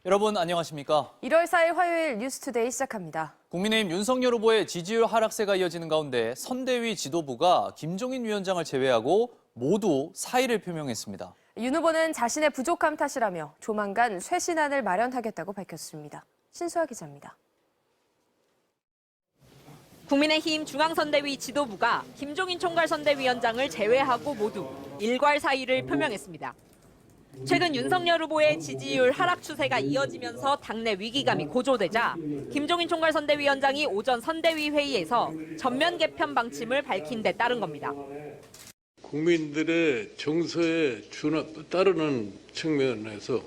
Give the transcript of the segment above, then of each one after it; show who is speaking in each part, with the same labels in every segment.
Speaker 1: 여러분 안녕하십니까?
Speaker 2: 1월 4일 화요일 뉴스투데이 시작합니다.
Speaker 1: 국민의힘 윤석열 후보의 지지율 하락세가 이어지는 가운데 선대위 지도부가 김종인 위원장을 제외하고 모두 사의를 표명했습니다.
Speaker 2: 윤 후보는 자신의 부족함 탓이라며 조만간 쇄신안을 마련하겠다고 밝혔습니다. 신수아 기자입니다.
Speaker 3: 국민의힘 중앙선대위 지도부가 김종인 총괄선대위원장을 제외하고 모두 일괄 사의를 표명했습니다. 최근 윤석열 후보의 지지율 하락 추세가 이어지면서 당내 위기감이 고조되자 김종인 총괄선대위원장이 오전 선대위 회의에서 전면 개편 방침을 밝힌 데 따른 겁니다.
Speaker 4: 국민들의 정서에 따르는 측면에서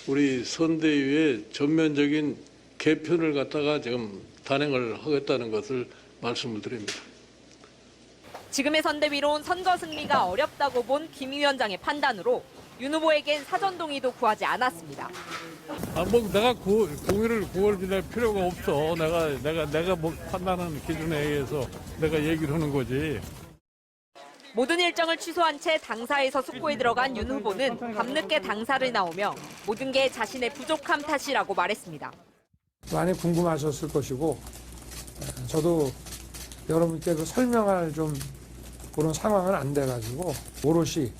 Speaker 4: 우리 선대위의 전면적인 개편을 갖다가 지금 단행을 하겠다는 것을 말씀을 드립니다.
Speaker 3: 지금의 선대위론 선거 승리가 어렵다고 본 김 위원장의 판단으로 윤 후보에겐 사전 동의도 구하지 않았습니다.
Speaker 5: 내가 동의를 구할 필요가 없어. 내가 뭐 판단하는 기준에 의해서 내가 얘기를 하는 거지.
Speaker 3: 모든 일정을 취소한 채 당사에서 숙고에 들어간 윤 후보는 밤늦게 당사를 나오며 모든 게 자신의 부족함 탓이라고 말했습니다.
Speaker 6: 많이 궁금하셨을 것이고 저도 여러분께 설명할 좀 그런 상황은 안 돼가지고 오롯이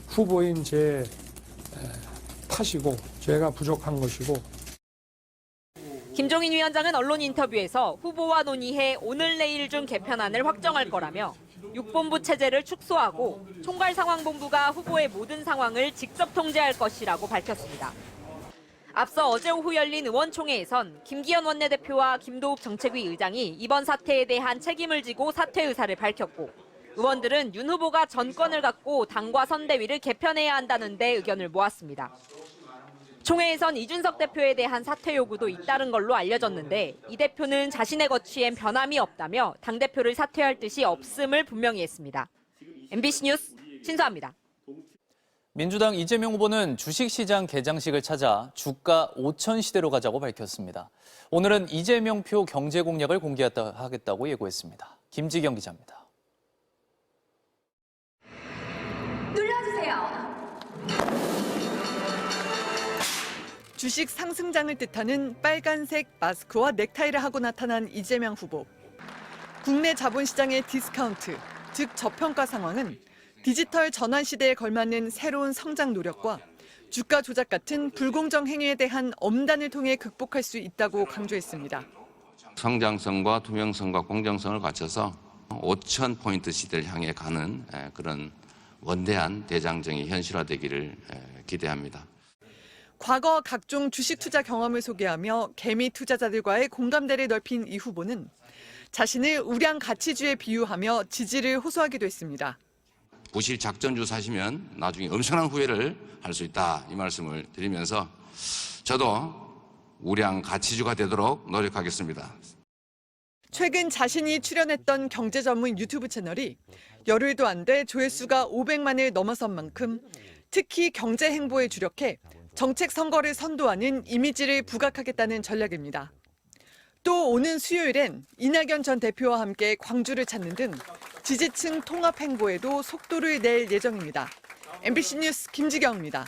Speaker 6: 후보인 제 탓이고 제가 부족한 것이고.
Speaker 3: 김종인 위원장은 언론 인터뷰에서 후보와 논의해 오늘 내일 중 개편안을 확정할 거라며 6본부 체제를 축소하고 총괄상황본부가 후보의 모든 상황을 직접 통제할 것이라고 밝혔습니다. 앞서 어제 오후 열린 의원총회에선 김기현 원내대표와 김도욱 정책위 의장이 이번 사태에 대한 책임을 지고 사퇴 의사를 밝혔고 의원들은 윤 후보가 전권을 갖고 당과 선대위를 개편해야 한다는 데 의견을 모았습니다. 총회에선 이준석 대표에 대한 사퇴 요구도 잇따른 걸로 알려졌는데 이 대표는 자신의 거취엔 변함이 없다며 당대표를 사퇴할 뜻이 없음을 분명히 했습니다. MBC 뉴스 신수아입니다.
Speaker 1: 민주당 이재명 후보는 주식시장 개장식을 찾아 주가 5천 시대로 가자고 밝혔습니다. 오늘은 이재명표 경제 공약을 공개하겠다고 예고했습니다. 김지경 기자입니다.
Speaker 7: 주식 상승장을 뜻하는 빨간색 마스크와 넥타이를 하고 나타난 이재명 후보. 국내 자본시장의 디스카운트, 즉 저평가 상황은 디지털 전환 시대에 걸맞는 새로운 성장 노력과 주가 조작 같은 불공정 행위에 대한 엄단을 통해 극복할 수 있다고 강조했습니다.
Speaker 8: 성장성과 투명성과 공정성을 갖춰서 5천 포인트 시대를 향해 가는 그런 원대한 대장정이 현실화되기를 기대합니다.
Speaker 7: 과거 각종 주식 투자 경험을 소개하며 개미 투자자들과의 공감대를 넓힌 이 후보는 자신을 우량 가치주에 비유하며 지지를 호소하기도 했습니다.
Speaker 8: 부실 작전주 사시면 나중에 엄청난 후회를 할 수 있다 이 말씀을 드리면서 저도 우량 가치주가 되도록 노력하겠습니다.
Speaker 7: 최근 자신이 출연했던 경제 전문 유튜브 채널이 열흘도 안 돼 조회수가 500만을 넘어선 만큼 특히 경제 행보에 주력해 정책 선거를 선도하는 이미지를 부각하겠다는 전략입니다. 또 오는 수요일엔 이낙연 전 대표와 함께 광주를 찾는 등 지지층 통합 행보에도 속도를 낼 예정입니다. MBC 뉴스 김지경입니다.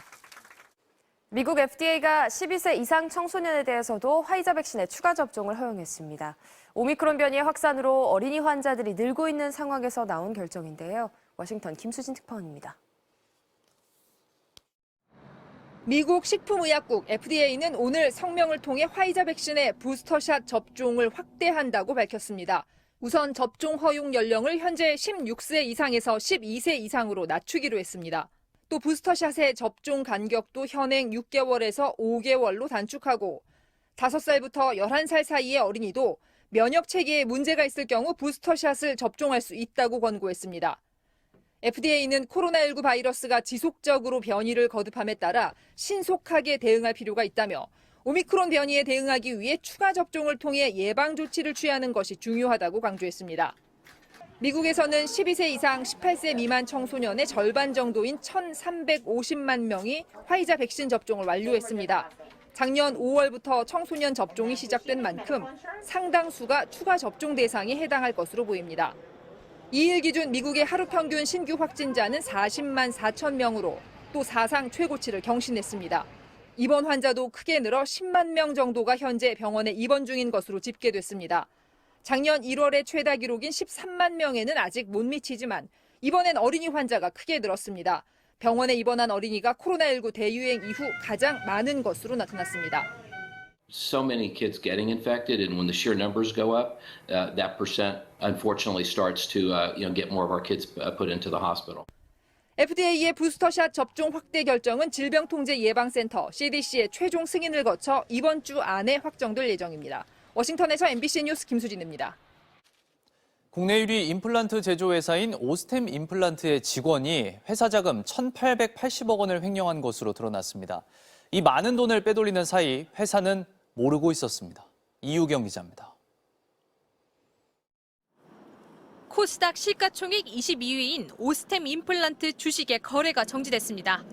Speaker 2: 미국 FDA가 12세 이상 청소년에 대해서도 화이자 백신의 추가 접종을 허용했습니다. 오미크론 변이의 확산으로 어린이 환자들이 늘고 있는 상황에서 나온 결정인데요. 워싱턴 김수진 특파원입니다.
Speaker 9: 미국 식품의약국 FDA는 오늘 성명을 통해 화이자 백신의 부스터샷 접종을 확대한다고 밝혔습니다. 우선 접종 허용 연령을 현재 16세 이상에서 12세 이상으로 낮추기로 했습니다. 또 부스터샷의 접종 간격도 현행 6개월에서 5개월로 단축하고 5살부터 11살 사이의 어린이도 면역 체계에 문제가 있을 경우 부스터샷을 접종할 수 있다고 권고했습니다. FDA는 코로나19 바이러스가 지속적으로 변이를 거듭함에 따라 신속하게 대응할 필요가 있다며 오미크론 변이에 대응하기 위해 추가 접종을 통해 예방 조치를 취하는 것이 중요하다고 강조했습니다. 미국에서는 12세 이상 18세 미만 청소년의 절반 정도인 1,350만 명이 화이자 백신 접종을 완료했습니다. 작년 5월부터 청소년 접종이 시작된 만큼 상당수가 추가 접종 대상에 해당할 것으로 보입니다. 2일 기준 미국의 하루 평균 신규 확진자는 40만 4천 명으로 또 사상 최고치를 경신했습니다. 입원 환자도 크게 늘어 10만 명 정도가 현재 병원에 입원 중인 것으로 집계됐습니다. 작년 1월의 최다 기록인 13만 명에는 아직 못 미치지만 이번엔 어린이 환자가 크게 늘었습니다. 병원에 입원한 어린이가 코로나19 대유행 이후 가장 많은 것으로 나타났습니다.
Speaker 10: So many kids getting infected, and when the sheer numbers go up, that percent unfortunately starts to get more of our kids put into the hospital.
Speaker 9: FDA의 부스터샷 접종 확대 결정은 질병통제예방센터 CDC의 최종 승인을 거쳐 이번 주 안에 확정될 예정입니다. 워싱턴에서 MBC 뉴스 김수진입니다.
Speaker 1: 국내 1위 임플란트 제조회사인 오스템 임플란트의 직원이 회사 자금 1,880억 원을 횡령한 것으로 드러났습니다. 이 많은 돈을 빼돌리는 사이 회사는 모르고 있었습니다. 이유경 기자입니다.
Speaker 11: 코스닥 시가총액 22위인 오스템 임플란트 주식의 거래가 정지됐습니다.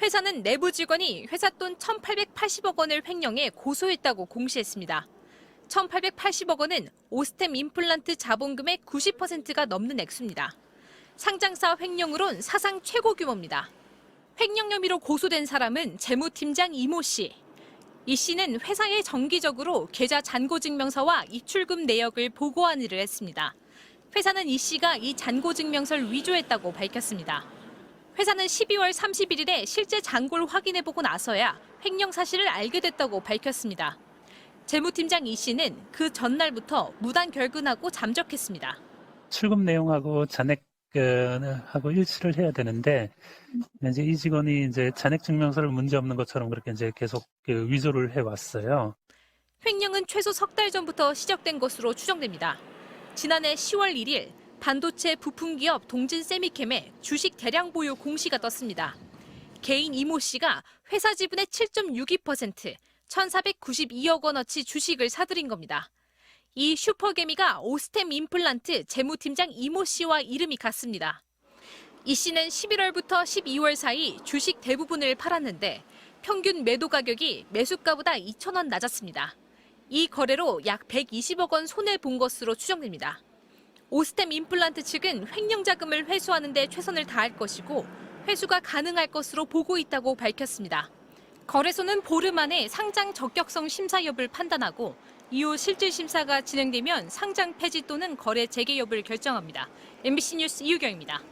Speaker 11: 회사는 내부 직원이 회사 돈 1,880억 원을 횡령해 고소했다고 공시했습니다. 1,880억 원은 오스템 임플란트 자본금의 90%가 넘는 액수입니다. 상장사 횡령으론 사상 최고 규모입니다. 횡령 혐의로 고소된 사람은 재무팀장 이모 씨. 이 씨는 회사에 정기적으로 계좌 잔고증명서와 입출금 내역을 보고한 일을 했습니다. 회사는 이 씨가 이 잔고증명서를 위조했다고 밝혔습니다. 회사는 12월 31일에 실제 잔고를 확인해보고 나서야 횡령 사실을 알게 됐다고 밝혔습니다. 재무팀장 이 씨는 그 전날부터 무단 결근하고 잠적했습니다.
Speaker 12: 출금 내용하고 잔액하고 일치를 해야 되는데 이제 이 직원이 이제 잔액 증명서를 문제 없는 것처럼 그렇게 이제 계속 위조를 해왔어요.
Speaker 11: 횡령은 최소 석 달 전부터 시작된 것으로 추정됩니다. 지난해 10월 1일 반도체 부품기업 동진세미캠에 주식 대량 보유 공시가 떴습니다. 개인 이모 씨가 회사 지분의 7.62%, 1,492억 원어치 주식을 사들인 겁니다. 이 슈퍼개미가 오스템 임플란트 재무팀장 이모 씨와 이름이 같습니다. 이 씨는 11월부터 12월 사이 주식 대부분을 팔았는데 평균 매도 가격이 매수가보다 2,000원 낮았습니다. 이 거래로 약 120억 원 손해본 것으로 추정됩니다. 오스템 임플란트 측은 횡령 자금을 회수하는 데 최선을 다할 것이고 회수가 가능할 것으로 보고 있다고 밝혔습니다. 거래소는 보름 안에 상장 적격성 심사 여부를 판단하고 이후 실질 심사가 진행되면 상장 폐지 또는 거래 재개 여부를 결정합니다. MBC 뉴스 이유경입니다.